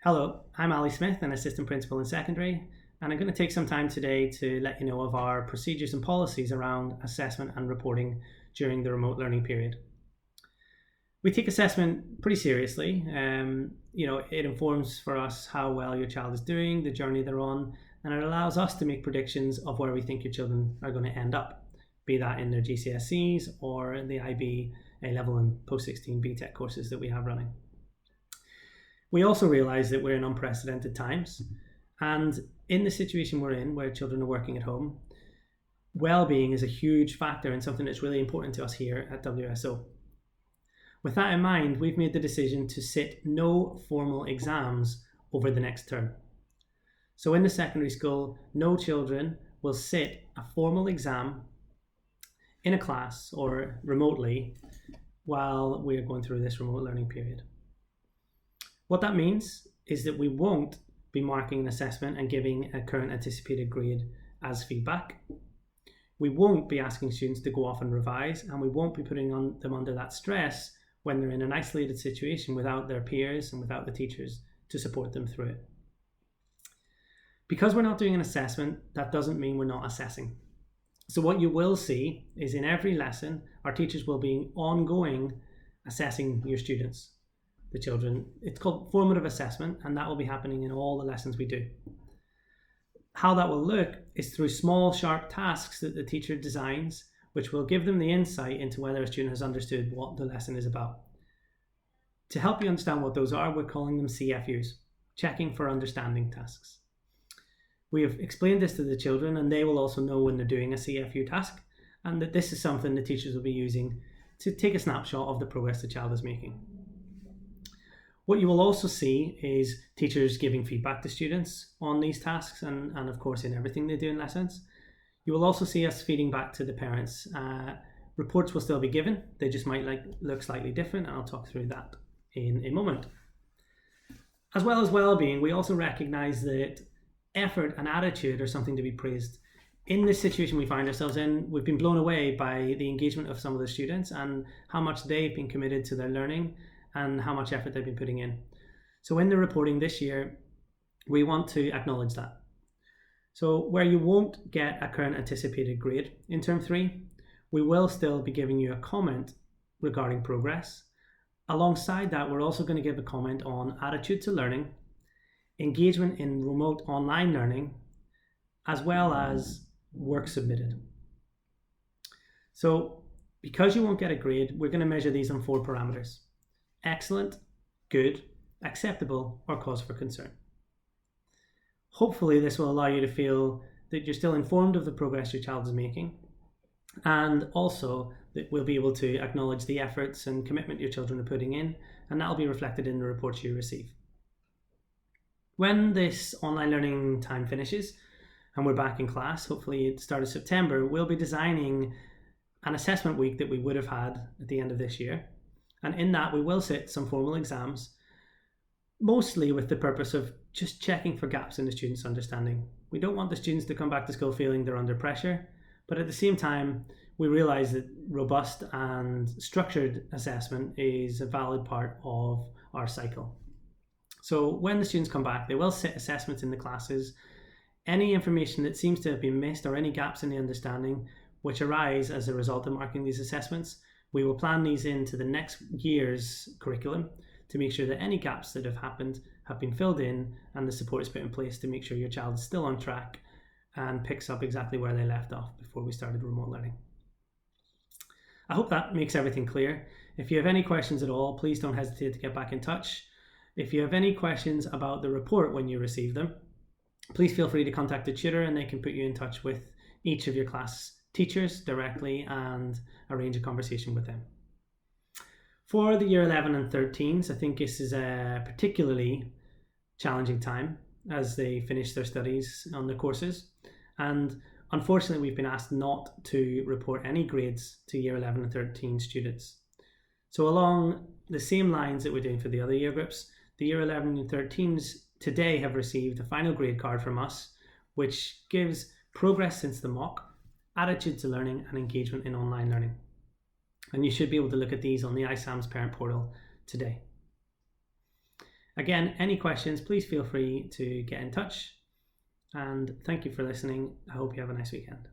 Hello, I'm Aly Smyth, an assistant principal in secondary, and I'm going to take some time today to let you know of our procedures and policies around assessment and reporting during the remote learning period. We take assessment pretty seriously. It informs for us how well your child is doing, the journey they're on, and it allows us to make predictions of where we think your children are going to end up, be that in their GCSEs or in the IB, A-level and post-16 BTEC courses that we have running. We also realise that we're in unprecedented times, and in the situation we're in, where children are working at home, well-being is a huge factor and something that's really important to us here at WSO. With that in mind, we've made the decision to sit no formal exams over the next term. So in the secondary school, no children will sit a formal exam in a class or remotely while we're going through this remote learning period. What that means is that we won't be marking an assessment and giving a current anticipated grade as feedback. We won't be asking students to go off and revise, and we won't be putting them under that stress when they're in an isolated situation without their peers and without the teachers to support them through it. Because we're not doing an assessment, that doesn't mean we're not assessing. So what you will see is in every lesson, our teachers will be ongoing assessing your students, the children. It's called formative assessment, and that will be happening in all the lessons we do. How that will look is through small, sharp tasks that the teacher designs, which will give them the insight into whether a student has understood what the lesson is about. To help you understand what those are, we're calling them CFUs, checking for understanding tasks. We have explained this to the children, and they will also know when they're doing a CFU task, and that this is something the teachers will be using to take a snapshot of the progress the child is making. What you will also see is teachers giving feedback to students on these tasks and of course in everything they do in lessons. You will also see us feeding back to the parents. Reports will still be given, they just might look slightly different, and I'll talk through that in a moment. As well as well-being, we also recognise that effort and attitude are something to be praised. In this situation we find ourselves in, we've been blown away by the engagement of some of the students and how much they've been committed to their learning and how much effort they've been putting in. So in the reporting this year, we want to acknowledge that. So where you won't get a current anticipated grade in term 3, we will still be giving you a comment regarding progress. Alongside that, we're also going to give a comment on attitude to learning, engagement in remote online learning, as well as work submitted. So because you won't get a grade, we're going to measure these on 4 parameters: excellent, good, acceptable, or cause for concern. Hopefully this will allow you to feel that you're still informed of the progress your child is making, and also that we'll be able to acknowledge the efforts and commitment your children are putting in, and that'll be reflected in the reports you receive. When this online learning time finishes and we're back in class, hopefully at the start of September, we'll be designing an assessment week that we would have had at the end of this year. And in that, we will sit some formal exams, mostly with the purpose of just checking for gaps in the students' understanding. We don't want the students to come back to school feeling they're under pressure, but at the same time, we realise that robust and structured assessment is a valid part of our cycle. So when the students come back, they will sit assessments in the classes. Any information that seems to have been missed or any gaps in the understanding which arise as a result of marking these assessments, we will plan these into the next year's curriculum to make sure that any gaps that have happened have been filled in and the support is put in place to make sure your child is still on track and picks up exactly where they left off before we started remote learning. I hope that makes everything clear. If you have any questions at all, please don't hesitate to get back in touch. If you have any questions about the report when you receive them, please feel free to contact the tutor and they can put you in touch with each of your class teachers directly and arrange a conversation with them. For the year 11 and 13s, I think this is a particularly challenging time as they finish their studies on the courses. And unfortunately, we've been asked not to report any grades to year 11 and 13 students. So along the same lines that we're doing for the other year groups, the year 11 and 13s today have received a final grade card from us, which gives progress since the mock, attitude to learning, and engagement in online learning. And you should be able to look at these on the ISAMS parent portal today. Again, any questions, please feel free to get in touch. And thank you for listening. I hope you have a nice weekend.